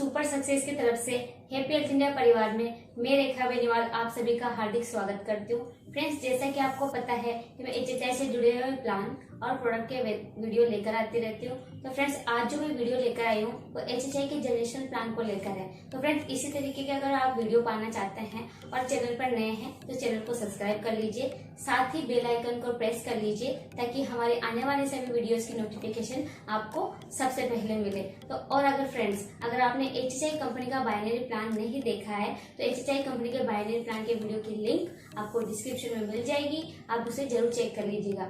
Super success की तरफ से हैप्पी हेल्थ इंडिया परिवार में मैं रेखा बेनीवाल आप सभी का हार्दिक स्वागत करती हूँ। फ्रेंड्स, जैसा कि आपको पता है कि मैं HHI से जुड़े हुए प्लान और प्रोडक्ट के वीडियो लेकर आती रहती हूँ। तो फ्रेंड्स, आज जो मैं वीडियो लेकर आई हूँ वो HHI के जनरेशन प्लान को लेकर है। तो फ्रेंड्स, इसी तरीके के अगर आप वीडियो पाना चाहते हैं और चैनल पर नए हैं तो चैनल को सब्सक्राइब कर लीजिए, साथ ही बेल आइकन को प्रेस कर लीजिए ताकि हमारे आने वाले सभी वीडियोस की नोटिफिकेशन आपको सबसे पहले मिले। तो और अगर फ्रेंड्स, अगर आपने HHI कंपनी का बाइनरी प्लान नहीं देखा है तो HHI कंपनी के बाइनरी प्लान के वीडियो की लिंक आपको डिस्क्रिप्शन में मिल जाएगी, आप उसे जरूर चेक कर लीजिएगा।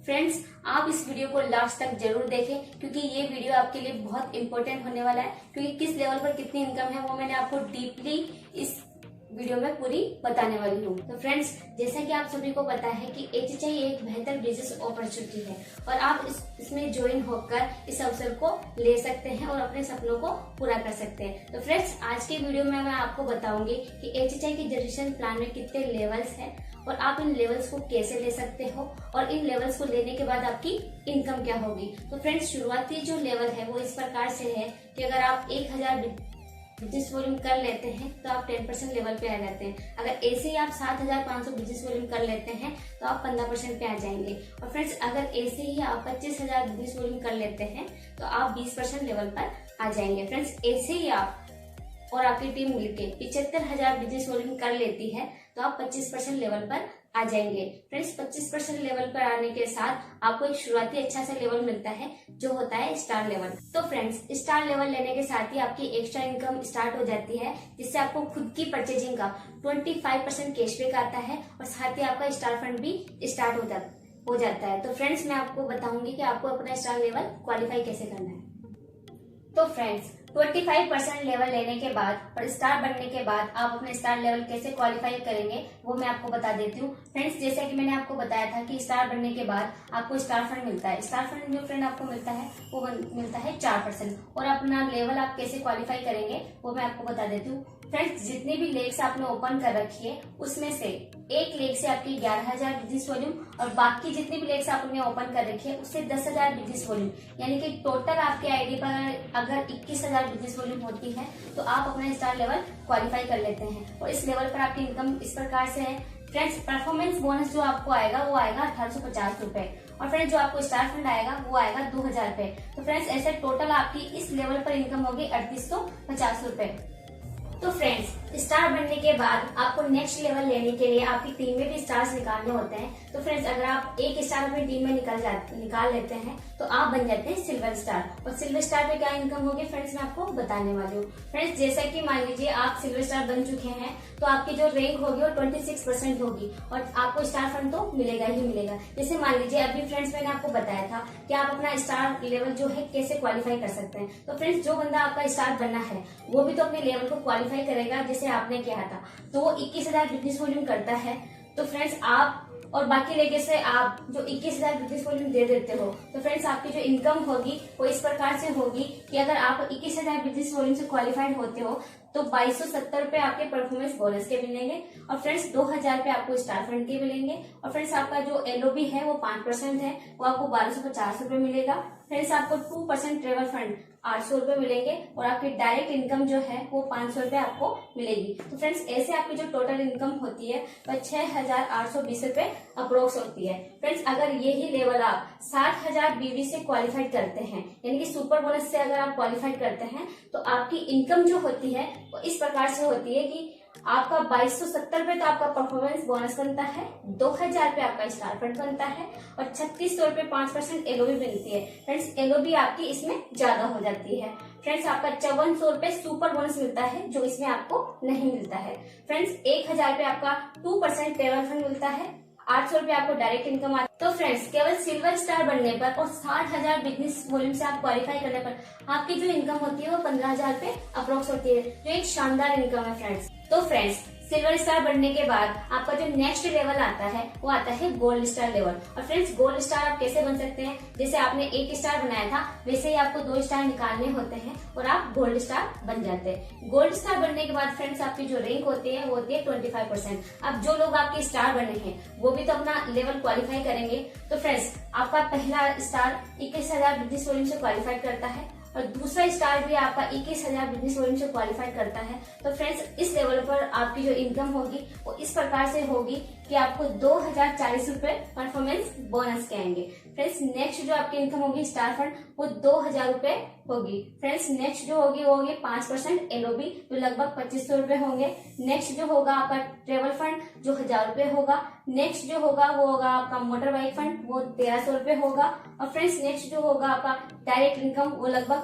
फ्रेंड्स, आप इस वीडियो को लास्ट तक जरूर देखें क्योंकि ये वीडियो आपके लिए बहुत इंपॉर्टेंट होने वाला है, क्योंकि किस लेवल पर कितनी इनकम है वो मैंने आपको डीपली इस वीडियो में पूरी बताने वाली हूँ। तो फ्रेंड्स, जैसा कि आप सभी को पता है कि HHI एक बेहतर बिजनेस अपॉर्चुनिटी है और आप इसमें ज्वाइन होकर इस अवसर को ले सकते हैं और अपने सपनों को पूरा कर सकते हैं। तो फ्रेंड्स, आज के वीडियो में मैं आपको बताऊंगी कि HHI के जनरेशन प्लान में कितने लेवल्स हैं और आप इन लेवल्स को कैसे ले सकते हो और इन लेवल्स को लेने के बाद आपकी इनकम क्या होगी। तो फ्रेंड्स, शुरुआती जो लेवल है वो इस प्रकार से है कि अगर आप 1000 बिजनेस वॉल्यूम कर लेते हैं तो आप 10% लेवल पे आ जाते हैं। अगर ऐसे ही आप 7500 बिजनेस वॉल्यूम कर लेते हैं तो आप 15% पे आ जाएंगे। और फ्रेंड्स, अगर ऐसे ही आप 25000 बिजनेस वॉल्यूम कर लेते हैं तो आप 20% लेवल पर आ जाएंगे। फ्रेंड्स, ऐसे ही आप और आपकी टीम मिलकर 75000 बिजनेस वॉल्यूम कर लेती है तो आप 25% लेवल पर आ जाएंगे। फ्रेंड्स, 25% लेवल पर आने के साथ आपको एक शुरुआती अच्छा सा लेवल मिलता है जो होता है स्टार लेवल। तो फ्रेंड्स, स्टार लेवल लेने के साथ ही आपकी एक्स्ट्रा इनकम स्टार्ट हो जाती है, जिससे आपको खुद की परचेजिंग का 25% कैशबैक आता है और साथ ही आपका स्टार फंड भी स्टार्ट हो जाता है। तो फ्रेंड्स, मैं आपको बताऊंगी कि आपको अपना स्टार लेवल क्वालिफाई कैसे करना है। तो फ्रेंड्स, 25% लेवल लेने के बाद और स्टार बनने के बाद आप अपने स्टार लेवल कैसे क्वालिफाई करेंगे वो मैं आपको बता देती हूँ। फ्रेंड्स, जैसा कि मैंने आपको बताया था कि स्टार बनने के बाद आपको स्टार फंड मिलता है। स्टार फंड जो फ्रेंड आपको मिलता है वो मिलता है 4%। और अपना लेवल आप कैसे क्वालिफाई करेंगे वो मैं आपको बता देती हूँ। फ्रेंड्स, जितनी भी लेग्स आपने ओपन कर रखी है उसमें से एक लेग से आपकी 11000 बिजनेस वॉल्यूम और बाकी जितनी भी लेग्स आपने ओपन कर रखी है उससे 10000 बिजनेस वॉल्यूम, यानी कि टोटल आपके आईडी पर अगर 21000 बिजनेस वॉल्यूम होती है तो आप अपना स्टार लेवल क्वालिफाई कर लेते हैं। और इस लेवल पर आपकी इनकम इस प्रकार से है। फ्रेंड्स, परफॉर्मेंस बोनस जो आपको आएगा वो आएगा 1850 रुपए और फ्रेंड्स जो आपको स्टार फंड आएगा वो आएगा 2000 रुपए। तो फ्रेंड्स, ऐसे टोटल आपकी इस लेवल पर इनकम होगी 3850 रुपए। तो फ्रेंड्स, स्टार बनने के बाद आपको नेक्स्ट लेवल लेने के लिए आपकी टीम में भी स्टार्स निकालने होते हैं। तो फ्रेंड्स, अगर आप एक स्टार अपनी टीम में निकाल लेते हैं तो आप बन जाते हैं सिल्वर स्टार। और सिल्वर स्टार पे क्या इनकम होगी फ्रेंड्स, मैं आपको बताने वाली हूँ। फ्रेंड्स, जैसा कि मान लीजिए आप सिल्वर स्टार बन चुके हैं तो आपकी जो रैंक होगी वो 26% होगी और आपको स्टार फंड तो मिलेगा ही मिलेगा। जैसे मान लीजिए अभी फ्रेंड्स मैंने आपको बताया था कि आप अपना स्टार लेवल जो है कैसे क्वालिफाई कर सकते हैं। तो फ्रेंड्स, जो बंदा आपका स्टार बनना है वो भी तो अपने लेवल को क्वालिफाई करेगा जैसे आपने किया था। तो वो 21000 बिजनेस वॉल्यूम करता है। तो फ्रेंड्स, आप और बाकी लेके से आप जो 21000 बिजनेस वॉल्यूम दे देते हो तो फ्रेंड्स आपकी जो इनकम होगी वो इस प्रकार से होगी कि अगर आप 21000 बिजनेस वॉल्यूम से क्वालिफाइड होते हो तो 2270 रुपए आपके परफॉर्मेंस बोनस के मिलेंगे और फ्रेंड्स 2000 रुपए आपको स्टार फंड के मिलेंगे। और फ्रेंड्स, आपका जो LOB है वो 5% है, वो आपको 1250 रुपए मिलेगा। फ्रेंड्स, आपको 2% ट्रेवल फंड 800 रुपए मिलेंगे और आपकी डायरेक्ट इनकम जो है वो 500 रुपए आपको मिलेगी। तो फ्रेंड्स, ऐसे आपकी जो टोटल इनकम होती है वह 6820 रुपए अप्रोक्स होती है। फ्रेंड्स, अगर यही लेवल आप 60000 BV से क्वालिफाइड करते हैं, यानी कि सुपर बोनस से अगर आप क्वालिफाइड करते हैं तो आपकी इनकम जो होती है वो इस प्रकार से होती है कि आपका 2270 रुपए तो आपका परफॉर्मेंस बोनस बनता है, 2000 रुपए आपका स्टार फंड बनता है और 3600 रुपए 5% LOB मिलती है। फ्रेंड्स, LOB आपकी इसमें ज्यादा हो जाती है। फ्रेंड्स, आपका 5400 रुपए सुपर बोनस मिलता है जो इसमें आपको नहीं मिलता है। फ्रेंड्स, 1000 रुपए आपका 2% ट्रेवल फंड मिलता है, 800 रुपए आपको डायरेक्ट इनकम आती है। तो फ्रेंड्स, केवल सिल्वर स्टार बनने पर और 60000 बिजनेस वॉल्यूम से आप क्वालिफाई करने पर आपकी जो इनकम होती है वो 15000 रुपए अप्रोक्स होती है, जो एक शानदार इनकम है फ्रेंड्स। तो फ्रेंड्स, सिल्वर स्टार बनने के बाद आपका जो नेक्स्ट लेवल आता है वो आता है गोल्ड स्टार लेवल। और फ्रेंड्स, गोल्ड स्टार आप कैसे बन सकते हैं, जैसे आपने एक स्टार बनाया था वैसे ही आपको 2 स्टार निकालने होते हैं और आप गोल्ड स्टार बन जाते हैं। गोल्ड स्टार बनने के बाद फ्रेंड्स आपकी जो रैंक होती है वो होती है 25%। अब जो लोग आपके स्टार बने हैं वो भी तो अपना लेवल क्वालिफाई करेंगे। तो फ्रेंड्स, आपका पहला स्टार 21000 बिजनेस वॉल्यूम से क्वालिफाई करता है और दूसरा स्टार भी आपका 21,000 बिजनेस वॉल्यूम से क्वालिफाई करता है। तो फ्रेंड्स इस लेवल पर आपकी जो इनकम होगी वो इस प्रकार से होगी कि आपको 2,040 रुपए परफॉर्मेंस बोनस के आएंगे। फ्रेंड्स नेक्स्ट जो आपकी इनकम होगी स्टार फंड वो 2,000 रुपए होगी। फ्रेंड्स नेक्स्ट जो होगी वो होगी 5% एलओबी जो लगभग 2,500 रुपए होंगे। नेक्स्ट जो होगा आपका ट्रेवल फंड जो 1,000 रुपए होगा। नेक्स्ट जो होगा वो होगा आपका मोटर बाइक फंड वो 1,300 रुपए होगा। और फ्रेंड्स नेक्स्ट जो होगा आपका डायरेक्ट इनकम वो लगभग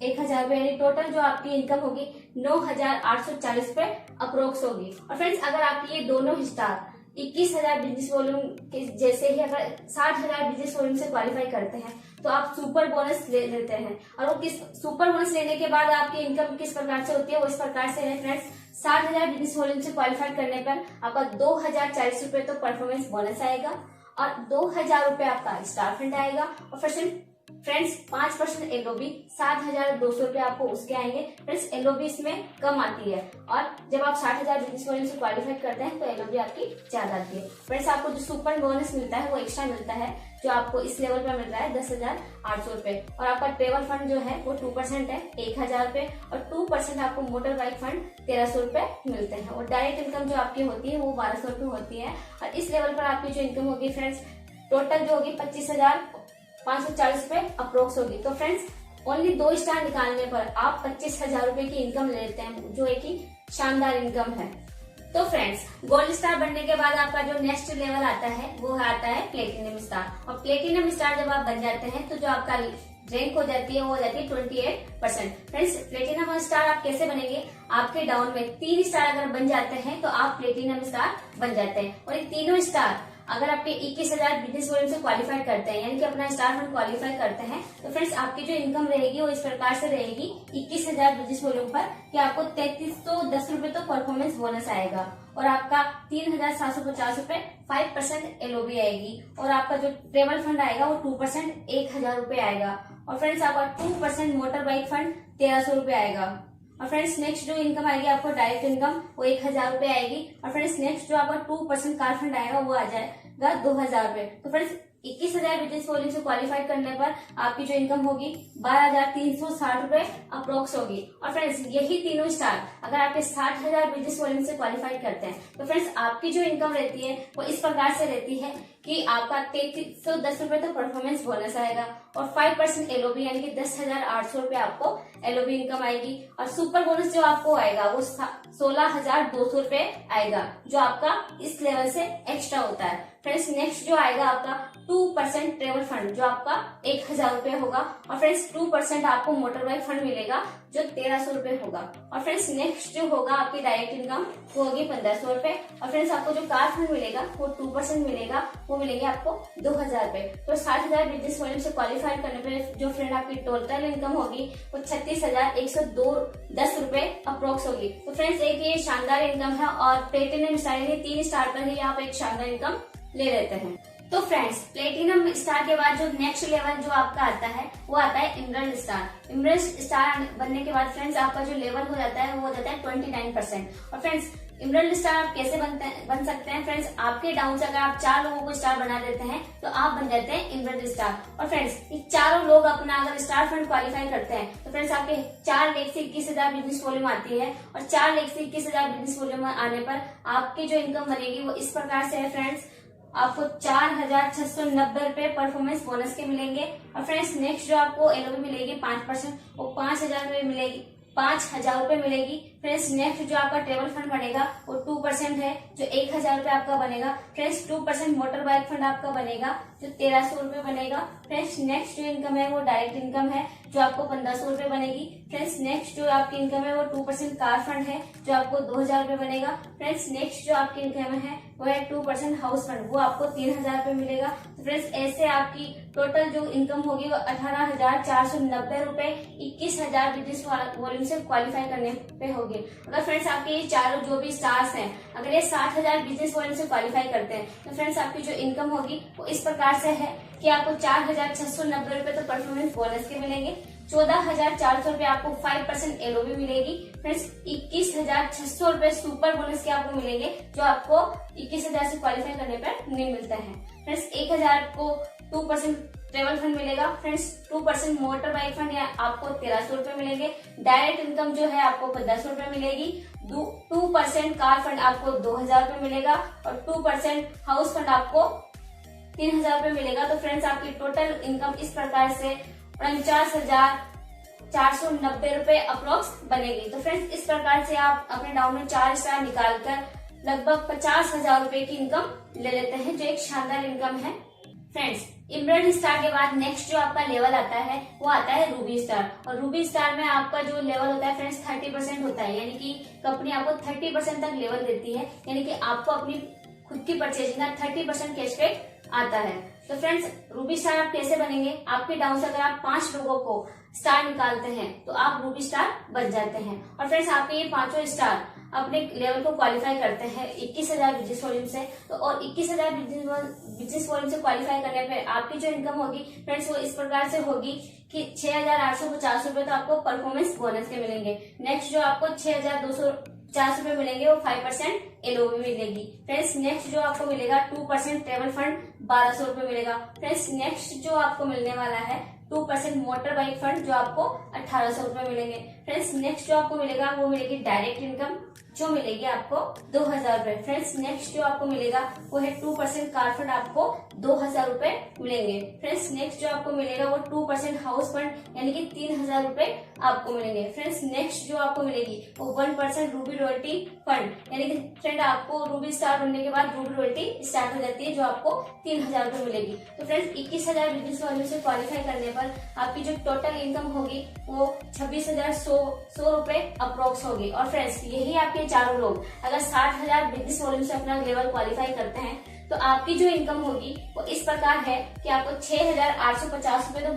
1,000 रुपए, यानी टोटल जो आपकी इनकम होगी 9,840 रुपए अप्रोक्स होगी। और फ्रेंड्स अगर आपकी ये दोनों स्टार 21,000 बिजनेस वॉल्यूम के जैसे ही अगर 60,000 बिजनेस वॉल्यूम से क्वालिफाई करते हैं तो आप सुपर बोनस ले लेते हैं। और वो किस सुपर बोनस लेने के बाद आपकी इनकम किस प्रकार से होती है वो इस प्रकार से है फ्रेंड्स। 60,000 बिजनेस वॉल्यूम से क्वालिफाई करने पर आपका 2,040 रुपए तो परफॉर्मेंस बोनस आएगा और 2,000 रुपए आपका स्टार फंड आएगा। और फ्रेंड्स 5% एलओबी 7,200 रुपए आपको उसके आएंगे। फ्रेंड्स एलओबी इसमें कम आती है और जब आप 60,000 बिजनेस वॉल्यूम से क्वालिफाई करते हैं तो एलओबी आपकी ज्यादा आती है। फ्रेंड्स आपको जो सुपर बोनस मिलता है वो एक्स्ट्रा मिलता है जो आपको इस लेवल पर मिल रहा है 10,800 रुपए। और आपका ट्रेवल फंड जो है वो 2% है 1,000 रुपए और 2% आपको मोटर बाइक फंड 1,300 रुपए मिलते हैं। और डायरेक्ट इनकम जो आपकी होती है वो 1,200 रुपए होती है। और इस लेवल पर आपकी जो इनकम होगी फ्रेंड्स टोटल जो होगी 25,540 रुपए अप्रोक्स होगी। तो फ्रेंड्स ओनली 2 स्टार निकालने पर आप 25,000 रुपए की इनकम ले लेते हैं जो एक ही शानदार इनकम है। तो फ्रेंड्स गोल्ड स्टार बनने के बाद आपका जो नेक्स्ट लेवल आता है वो आता है प्लेटिनम स्टार। और प्लेटिनम स्टार जब आप बन जाते हैं तो जो आपका रैंक हो जाती है वो हो जाती है 28%। फ्रेंड्स प्लेटिनम स्टार आप कैसे बनेंगे, आपके डाउन में 3 स्टार अगर बन जाते हैं तो आप प्लेटिनम स्टार बन जाते हैं। और ये तीनों स्टार अगर आपके 21,000 बिजनेस वॉल्यूम से क्वालिफाई करते हैं यानी कि अपना स्टार फंड क्वालिफाई करते हैं तो फ्रेंड्स आपकी जो इनकम रहेगी वो इस प्रकार से रहेगी 21,000 बिजनेस वॉल्यूम पर कि आपको 3,310 रुपए तो परफॉर्मेंस बोनस आएगा और आपका 3,750 रुपए 5% एलओबी आएगी। और आपका जो ट्रेवल फंड आएगा वो 2% 1,000 रुपए आएगा। और फ्रेंड्स आपका 2% मोटर बाइक फंड 1,300 रुपए आएगा। और फ्रेंड्स नेक्स्ट जो इनकम आएगी आपको डायरेक्ट इनकम वो 1,000 रुपए आएगी। और फ्रेंड्स नेक्स्ट जो आपका 2% कार फंड आएगा वो आ जाएगा 2,000 रुपए। तो फ्रेंड्स 21,000 बिजनेस वॉल्यूम से क्वालिफाई करने पर आपकी जो इनकम होगी 12,360 रुपए अप्रोक्स होगी। और फ्रेंड्स यही तीनों स्टार अगर आपके 60,000 बिजनेस वॉल्यूम से क्वालिफाई करते हैं तो फ्रेंड्स आपकी जो इनकम रहती है वो इस प्रकार से रहती है कि आपका 3,310 रुपए तो परफॉर्मेंस बोनस आएगा और 5% एलओबी यानी कि 10,800 रुपए आपको एलओबी इनकम आएगी। और सुपर बोनस जो आपको आएगा वो 16,200 रुपए आएगा जो आपका इस लेवल से एक्स्ट्रा होता है। फ्रेंड्स नेक्स्ट जो आएगा आपका 2% ट्रेवल फंड जो आपका 1,000 रुपए होगा। और फ्रेंड्स 2% आपको मोटर बाइक फंड मिलेगा जो 1,300 रुपए होगा। और फ्रेंड्स नेक्स्ट जो होगा आपकी डायरेक्ट इनकम वो होगी 1,500 रुपए। और फ्रेंड्स आपको जो कार फंड मिलेगा वो 2% मिलेगा, वो मिलेंगे आपको 2,000 रुपए। तो 60,000 बिजनेस वॉल्यूम से क्वालिफाई करने पर जो फ्रेंड आपकी टोटल इनकम होगी वो 36,110 रुपए अप्रोक्स होगी। तो फ्रेंड्स एक ये शानदार इनकम है और प्लेटिनम स्टार 3 स्टार पर ही आप एक शानदार इनकम ले लेते हैं। तो फ्रेंड्स प्लेटिनम स्टार के बाद जो नेक्स्ट लेवल जो आपका आता है वो आता है इमरल्ड स्टार। इमरल्ड स्टार बनने के बाद फ्रेंड्स आपका जो लेवल हो जाता है वो हो जाता है 29%। और फ्रेंड्स इमरल्ड स्टार आप कैसे बन सकते हैं फ्रेंड्स, आपके डाउन से अगर आप 4 लोगों को स्टार बना देते हैं तो आप बन जाते हैं इमरल्ड स्टार। और फ्रेंड्स ये चारों लोग अपना अगर स्टार फंड क्वालिफाई करते हैं तो फ्रेंड्स आपके 4 लाख से 21,000 बिजनेस वॉल्यूम आती है। और 4 लाख से 21,000 बिजनेस वॉल्यूम आने पर आपकी जो इनकम बनेगी वो इस प्रकार से है फ्रेंड्स, आपको 4,690 रुपए परफॉर्मेंस बोनस के मिलेंगे। और फ्रेंड्स नेक्स्ट जो आपको एलओबी मिलेगी 5% वो 5,000 रुपए मिलेगी, 5,000 रुपए मिलेगी। फ्रेंड्स नेक्स्ट जो आपका ट्रेवल फंड बनेगा वो 2% है जो 1,000 रुपए आपका बनेगा। फ्रेंड्स 2% मोटर बाइक फंड आपका बनेगा जो 1,300 रुपए बनेगा। फ्रेंड्स नेक्स्ट जो इनकम है वो डायरेक्ट इनकम है जो आपको 1,500 रुपए बनेगी। फ्रेंड्स नेक्स्ट जो आपकी इनकम है वो 2% कार फंड है जो आपको 2,000 रुपए बनेगा। फ्रेंड्स नेक्स्ट जो आपकी इनकम है वो है 2% हाउस फंड, वो आपको 3,000 रुपए मिलेगा। तो फ्रेंड्स ऐसे आपकी टोटल जो इनकम होगी वो 18,490 रुपए 21,000 बिजनेस वॉल्यूम से क्वालिफाई करने पे होगी। अगर फ्रेंड्स आपके ये चारों जो भी स्टार्स हैं अगर ये 60,000 बिजनेस वॉल्यूम से क्वालिफाई करते हैं तो फ्रेंड्स आपकी जो इनकम होगी वो इस प्रकार से है कि आपको 4,690 रुपए तो परफॉर्मेंस बोनस के मिलेंगे, 14,400 रुपए आपको 5% एलओबी मिलेगी। फ्रेंड्स 21,600 रुपए सुपर बोनस के आपको मिलेंगे जो आपको 21,000 से क्वालिफाई करने पर नहीं मिलता है। फ्रेंड्स 1,000 को 2% ट्रेवल फंड मिलेगा फ्रेंड्स 2% मोटर बाइक फंड या आपको 1300 रुपए मिलेंगे। डायरेक्ट इनकम जो है आपको 1500 रुपए मिलेगी। 2% कार फंड आपको 2000 रुपए मिलेगा और 2% हाउस फंड आपको 3000 रुपए मिलेगा। तो फ्रेंड्स आपकी टोटल इनकम इस प्रकार से 49,490 रुपए अप्रोक्स बनेगी। तो फ्रेंड्स इस प्रकार से आप अपने डाउन में 4 स्टार निकालकर लगभग 50,000 रुपए की इनकम ले लेते हैं, जो एक शानदार इनकम है। फ्रेंड्स इमरल्ड स्टार के बाद नेक्स्ट जो आपका लेवल आता है वो आता है रूबी स्टार। और रूबी स्टार में आपका जो लेवल होता है फ्रेंड्स 30% होता है, यानी कि कंपनी आपको 30% तक लेवल देती है, यानी कि आपको अपनी खुद की परचेजिंग का 30% कैशबैक आता है। तो फ्रेंड्स रूबी स्टार आप कैसे बनेंगे, आपके डाउन से अगर आप 5 लोगों को स्टार निकालते हैं तो आप रूबी स्टार बन जाते हैं। और फ्रेंड्स आपके ये 5 स्टार अपने लेवल को क्वालिफाई करते हैं 21,000 बिजनेस वॉल्यूम से। तो और 21,000 बिजनेस वॉल्यूम से क्वालिफाई करने पे आपकी जो इनकम होगी फ्रेंड्स वो इस प्रकार से होगी कि 6,850 रुपए तो आपको परफॉर्मेंस बोनस के मिलेंगे। नेक्स्ट जो आपको 6,250 रुपए मिलेंगे वो 5% एलओबी मिलेगी। फ्रेंड्स नेक्स्ट जो आपको मिलेगा 2% ट्रेवल फंड 1200 रुपए मिलेगा। फ्रेंड्स नेक्स्ट जो आपको मिलने वाला है 2% मोटर बाइक फंड जो आपको 1800 रुपए मिलेंगे। फ्रेंड्स नेक्स्ट जो आपको मिलेगा वो मिलेगी डायरेक्ट इनकम जो मिलेगी आपको 2000 रुपए। फ्रेंड्स नेक्स्ट जो आपको मिलेगा वो है 2% कार फंड आपको 2000 रुपए मिलेंगे। फ्रेंड्स नेक्स्ट जो आपको मिलेगा वो 2% हाउस फंड यानी कि 3000 रुपए आपको मिलेंगे। फ्रेंड्स नेक्स्ट जो आपको मिलेगी वो 1% रूबी रॉयल्टी फंड, यानी कि फ्रेंड आपको रूबी स्टार बनने के बाद रूबी रॉयल्टी स्टार्ट हो जाती है जो आपको 3000 रुपए मिलेगी। तो फ्रेंड्स 21,000 बिजनेस वॉल्यूम से क्वालिफाई करने पर आपकी जो टोटल इनकम होगी वो 26,100 रुपए अप्रोक्स होगी। और फ्रेंड्स यही आपके चारों लोग अगर 60,000 बिजनेस वॉल्यूम से अपना लेवल क्वालिफाई करते हैं तो आपकी जो इनकम होगी वो इस प्रकार है कि आपको 6,850 रुपए तो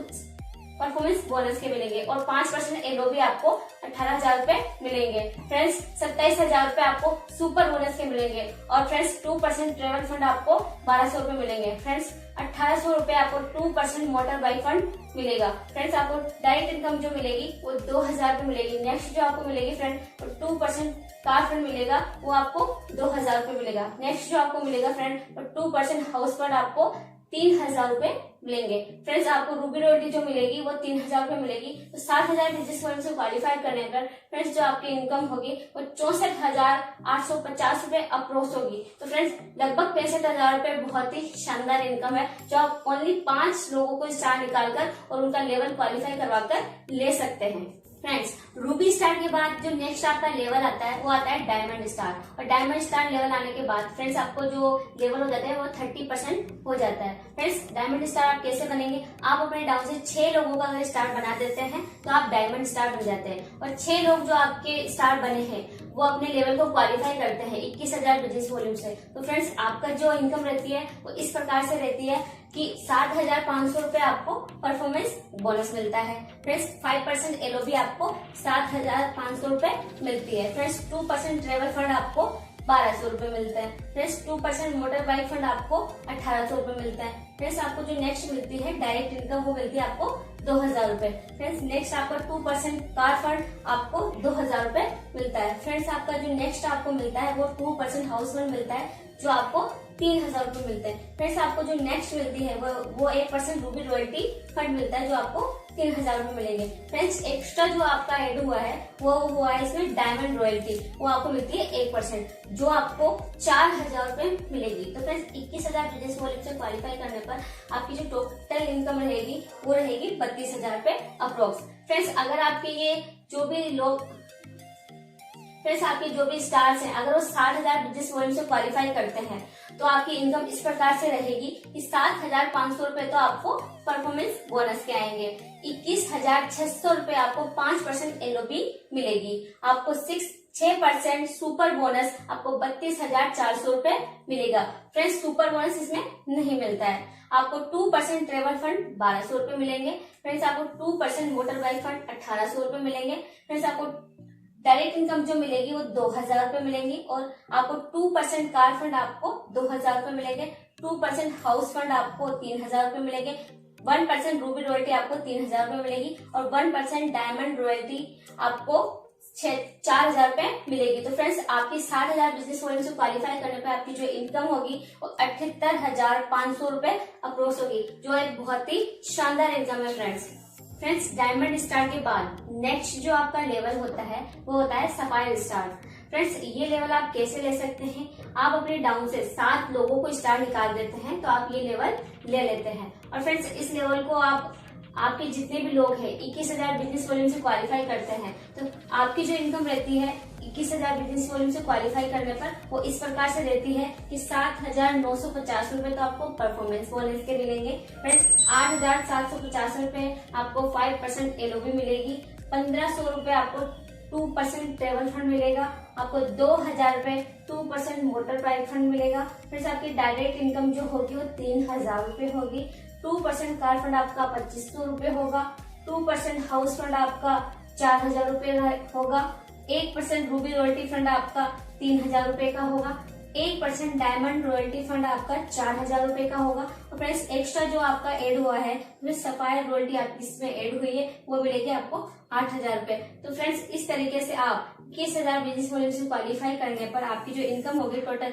परफॉर्मेंस बोनस के मिलेंगे और 5% एलओबी आपको 18,000 रुपए मिलेंगे। फ्रेंड्स 27,000 रुपए आपको सुपर बोनस के मिलेंगे और फ्रेंड्स 2% ट्रेवल फंड आपको 1200 रुपए मिलेंगे। फ्रेंड्स 1800 रुपए आपको 2% मोटर बाइक फंड मिलेगा। फ्रेंड्स आपको डायरेक्ट इनकम जो मिलेगी वो 2000 रुपए मिलेगी। नेक्स्ट जो आपको मिलेगी फ्रेंड 2% कार फंड मिलेगा वो आपको 2000 रुपए मिलेगा। नेक्स्ट जो आपको मिलेगा फ्रेंड 2% हाउस फंड आपको 3000 रुपए मिलेंगे। फ्रेंड्स आपको रूबी रॉयल्टी जो मिलेगी वो 3000 रुपए मिलेगी। तो 60,000 बिजनेस वॉल्यूम से क्वालिफाई करने पर फ्रेंड्स जो आपकी इनकम होगी वो 64,850 रुपए अप्रोच होगी। तो फ्रेंड्स लगभग 65,000 रुपए बहुत ही शानदार इनकम है जो आप ओनली 5 लोगों को स्टार निकालकर और उनका लेवल क्वालिफाई करवाकर ले सकते हैं। फ्रेंड्स रूबी स्टार के बाद जो नेक्स्ट आपका लेवल आता है वो आता है डायमंड स्टार। और डायमंड स्टार लेवल आने के बाद फ्रेंड्स आपको जो लेवल हो जाता है वो 30% हो जाता है। फ्रेंड्स डायमंड स्टार आप कैसे बनेंगे, आप अपने डाउन से 6 लोगों का अगर स्टार बना देते हैं तो आप डायमंड स्टार बन जाते हैं। और 6 लोग जो आपके स्टार बने हैं वो अपने लेवल को क्वालिफाई करते हैं 21,000 बिजनेस वॉल्यूम से। तो फ्रेंड्स आपका जो इनकम रहती है वो इस प्रकार से रहती है कि 7,500 रुपए आपको परफॉर्मेंस बोनस मिलता है। फ्रेंड्स 5% एलओबी आपको 7,500 रुपए मिलती है। फ्रेंड्स 2% ट्रेवल फंड आपको 1200 रुपए मिलता है। फ्रेंड्स 2% मोटर बाइक फंड आपको 1800 रुपए मिलता है। फ्रेंड्स आपको जो नेक्स्ट मिलती है डायरेक्ट इनकम वो मिलती है आपको 2000 रुपए। फ्रेंड्स नेक्स्ट आपका 2% कार फंड आपको 2000 रुपए मिलता है। फ्रेंड्स आपका जो नेक्स्ट आपको मिलता है वो 2% हाउस फंड मिलता है जो आपको 3000 रुपए मिलते हैं। फ्रेंड्स आपको जो नेक्स्ट मिलती है वो 1% रूबी रॉयल्टी फंड मिलता है जो आपको 3000 रुपए मिलेंगे। फ्रेंड्स एक्स्ट्रा जो आपका ऐड हुआ है वो हुआ है इसमें डायमंड रॉयल्टी, वो आपको मिलती है 1% जो आपको 4000 रुपए मिलेगी। तो फ्रेंड्स 21,000 बिजनेस वॉल्यूम से क्वालिफाई करने पर आपकी जो टोटल इनकम रहेगी वो रहेगी 32,000 रुपए अप्रोक्स। फ्रेंड्स अगर आपके ये जो भी लोग फ्रेंड्स आपके जो भी स्टार्स हैं अगर वो 60,000 बिजनेस वॉल्यूम से क्वालिफाई करते हैं तो आपकी इनकम इस प्रकार से रहेगी कि 7,500 रुपए तो आपको परफॉर्मेंस बोनस के आएंगे। 21,600 रुपए आपको 5% एलओबी मिलेगी। आपको 6% सुपर बोनस आपको 32,400 रुपए मिलेगा। फ्रेंड्स सुपर बोनस इसमें नहीं मिलता है। आपको 2% ट्रेवल फंड 1200 रुपए मिलेंगे। फ्रेंड्स आपको 2% मोटर बाइक फंड 1800 रुपए मिलेंगे। फ्रेंड्स आपको डायरेक्ट इनकम जो मिलेगी वो 2000 रुपए मिलेंगी और आपको 2% कार फंड आपको 2000 रुपए मिलेंगे। 2% हाउस फंड आपको 3000 रुपए मिलेंगे। 1% रूबी रॉयल्टी आपको 3000 रुपए मिलेगी और 1% डायमंड रॉयल्टी आपको 4,000 रुपए मिलेगी। तो फ्रेंड्स आपकी 60,000 बिजनेस वॉल्यूम से क्वालिफाई करने पर आपकी जो इनकम होगी वो 78,500 रुपए अप्रोक्स होगी, जो एक बहुत ही शानदार इनकम है फ्रेंड्स डायमंड स्टार के बाद नेक्स्ट जो आपका लेवल होता है वो होता है सफायर स्टार। फ्रेंड्स ये लेवल आप कैसे ले सकते हैं, आप अपने डाउन से 7 लोगों को स्टार निकाल देते हैं तो आप ये लेवल ले लेते हैं। और फ्रेंड्स इस लेवल को आपके जितने भी लोग हैं 21,000 बिजनेस वॉल्यूम से क्वालिफाई करते हैं तो आपकी जो इनकम रहती है 21,000 बिजनेस वॉल्यूम से क्वालिफाई करने पर वो इस प्रकार से रहती है कि 7,950 रुपए तो आपको परफॉर्मेंस बोनस के मिलेंगे। फ्रेंड्स 8,750 रुपए आपको 5% LOB मिलेगी, 1,500 रुपए आपको 2% ट्रेवल फंड मिलेगा, आपको 2,000 रुपए 2% मोटर बाइक फंड मिलेगा। फिर आपकी डायरेक्ट इनकम जो होगी वो 3,000 रुपए होगी, 2% कार फंड आपका 2,500 रुपए होगा, 2% हाउस फंड आपका 4,000 रुपए होगा, 1% रूबी रॉयल्टी फंड आपका 3,000 रुपए का होगा, 1% डायमंड रॉयल्टी फंड आपका 4,000 रुपए का होगा। और फ्रेंड्स एक्स्ट्रा जो आपका ऐड हुआ है जो सफायर रॉयल्टी आपकी इसमें ऐड हुई है वो मिलेगी आपको 8,000 रुपए। तो फ्रेंड्स इस तरीके से आप 21,000 बिजनेस वॉल्यूम से क्वालिफाई करने पर आपकी जो इनकम होगी टोटल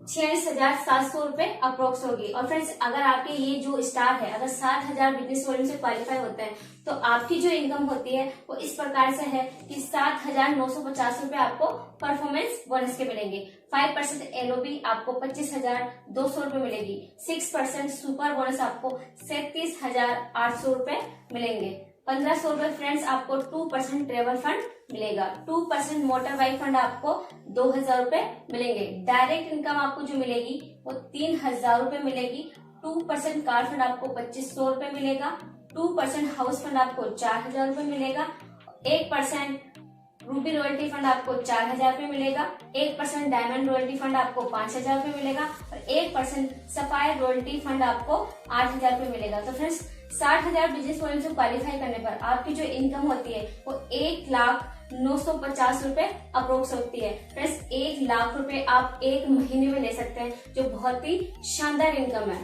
46,700 रुपए अप्रोक्स होगी। और फ्रेंड्स अगर आपके ये जो स्टार है अगर 7,000 बिजनेस वॉल्यूम से क्वालिफाई होते हैं तो आपकी जो इनकम होती है वो इस प्रकार से है कि 7,950 रुपए आपको परफॉर्मेंस बोनस के मिलेंगे, 5% LOB आपको 25,200 रुपए मिलेगी, 6% सुपर बोनस आपको 37,800 रुपए मिलेंगे, 1,500 रुपए फ्रेंड्स आपको 2% ट्रेवल फंड मिलेगा, 2% मोटर बाइक फंड आपको 2,000 रुपए मिलेंगे, डायरेक्ट इनकम आपको जो मिलेगी वो 3,000 रुपए मिलेगी, 2% कार फंड आपको 2,500 रुपए मिलेगा, 2% हाउस फंड आपको 4,000 रुपए मिलेगा, 1% रूबी रॉयल्टी फंड आपको 4,000 रुपए मिलेगा, 1% डायमंड रॉयल्टी फंड आपको 5,000 रुपए मिलेगा और 1% सफायर रॉयल्टी फंड आपको 8,000 रुपए मिलेगा। तो फ्रेंड्स 60,000 बिजनेस वॉल्यूम से क्वालिफाई करने पर आपकी जो इनकम होती है वो 1,950 रुपए अप्रोक्स होती है। फ्रेंड्स 1,00,000 रुपए आप एक महीने में ले सकते हैं, जो बहुत ही शानदार इनकम है।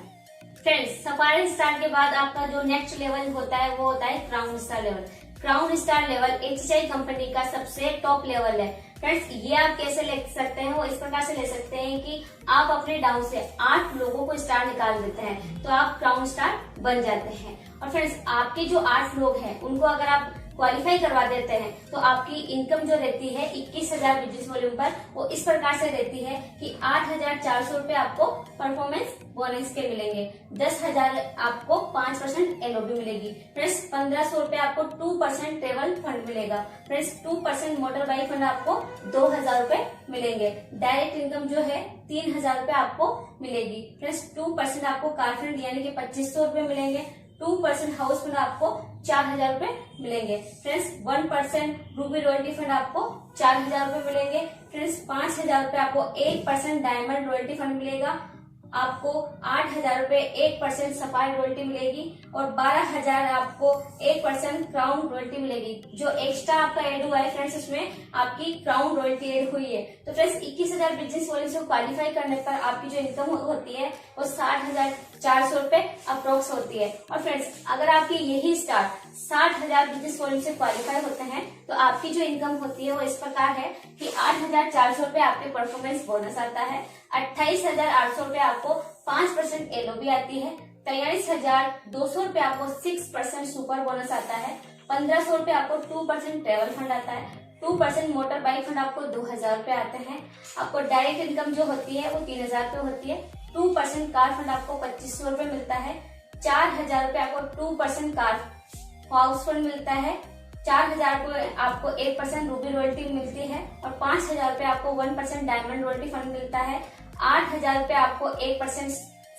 फ्रेंड्स सफायर स्टार के बाद आपका जो नेक्स्ट लेवल होता है वो होता है crown star level. Crown star level HHI company का सबसे टॉप लेवल है। फ्रेंड्स ये आप कैसे ले सकते हैं, वो इस प्रकार से ले सकते हैं कि आप अपने डाउन से 8 लोगों को स्टार निकाल देते हैं तो आप क्राउन स्टार बन जाते हैं। और फ्रेंड्स आपके जो 8 लोग हैं उनको अगर आप क्वालिफाई करवा देते हैं तो आपकी इनकम जो रहती है 21,000 बिजनेस वॉल्यूम पर वो इस प्रकार से रहती है कि 8,400 रुपए आपको परफॉर्मेंस बोनस के मिलेंगे, 10,000 आपको 5% LOB मिलेगी, फ्रेंड्स 1,500 रुपए आपको 2% ट्रेवल फंड मिलेगा, फ्रेंड्स 2% मोटर बाइक फंड आपको 2,000 रुपए मिलेंगे, डायरेक्ट इनकम जो है 3,000 रुपए आपको मिलेगी, फ्रेंड्स 2% आपको कार फंड यानी कि 2,500 रुपए मिलेंगे, 2% हाउस फंड आपको 4,000 रुपए मिलेंगे, फ्रेंड्स 1% रूबी रॉयल्टी फंड आपको 4,000 रुपए मिलेंगे, फ्रेंड्स 5,000 रुपए आपको 1% डायमंड रॉयल्टी फंड मिलेगा, आपको 8,000 रुपए 1% सफायर रॉयल्टी मिलेगी और 12,000 आपको 1% क्राउन रॉयल्टी मिलेगी। जो एक्स्ट्रा आपका एड हुआ है फ्रेंड्स उसमें आपकी क्राउन रॉयल्टी एड हुई है। तो फ्रेंड्स 21,000 बिजनेस वॉल्यूम से क्वालिफाई करने पर आपकी जो इनकम होती है वो 60,400 रुपए अप्रोक्स होती है। और फ्रेंड्स अगर आपकी यही स्टार 60,000 बिजनेस वॉल्यूम से क्वालिफाई होते हैं तो आपकी जो इनकम होती है वो इस प्रकार है कि 8,400 रुपए आपके परफॉर्मेंस बोनस आता है, 28,800 रुपए आपको 5% LOB आती है, 43,200 रुपए आपको 6% सुपर बोनस आता है, 1,500 रुपए आपको 2% ट्रेवल फंड आता है, 2% मोटर बाइक फंड आपको 2,000 रुपए आते हैं, आपको डायरेक्ट इनकम जो होती है वो 3,000 रुपए होती है, 2% कार फंड आपको 2,500 रुपए मिलता है, 4,000 रुपए आपको 2% कार हाउस फंड मिलता है, 4,000 को आपको 1% रूबी रॉयल्टी मिलती है और 5,000 रुपए आपको 1% डायमंड रॉयल्टी फंड मिलता है, 8,000 रुपए आपको 1%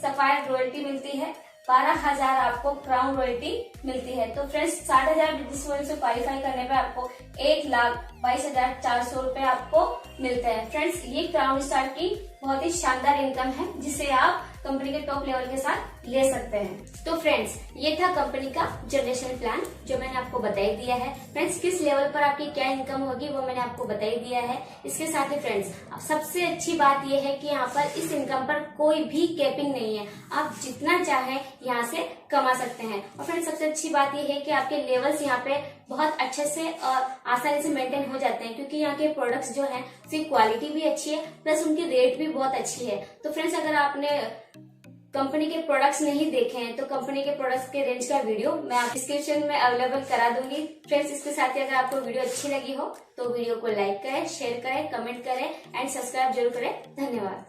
सफायर रॉयल्टी मिलती है, 12,000 आपको क्राउन रॉयल्टी मिलती है। तो फ्रेंड्स 60,000 बिजनेस वॉल्यूम से क्वालिफाई करने पे आपको 1,22,400 रुपए आपको मिलते हैं। फ्रेंड्स ये क्राउन स्टार की बहुत ही शानदार इनकम है जिसे आप कंपनी के टॉप लेवल के साथ ले सकते हैं। तो फ्रेंड्स ये था कंपनी का जनरेशन प्लान जो मैंने आपको बता ही दिया है। फ्रेंड्स किस लेवल पर आपकी क्या इनकम होगी वो मैंने आपको बता ही दिया है। इसके साथ ही फ्रेंड्स सबसे अच्छी बात यह है कि यहाँ पर इस इनकम पर कोई भी कैपिंग नहीं है, आप जितना चाहें यहाँ से कमा सकते हैं। और फ्रेंड्स सबसे अच्छी बात यह है कि आपके लेवल्स यहाँ पे बहुत अच्छे से और आसानी से मेंटेन हो जाते हैं, क्योंकि यहाँ के प्रोडक्ट्स जो हैं उसकी क्वालिटी भी अच्छी है, प्लस उनकी रेट भी बहुत अच्छी है। तो फ्रेंड्स अगर आपने कंपनी के प्रोडक्ट्स नहीं देखे हैं तो कंपनी के प्रोडक्ट्स के रेंज का वीडियो मैं आप डिस्क्रिप्शन में अवेलेबल करा दूंगी। फ्रेंड्स इसके साथ ही अगर आपको वीडियो अच्छी लगी हो तो वीडियो को लाइक करें, शेयर करें, कमेंट करें एंड सब्सक्राइब जरूर करें। धन्यवाद।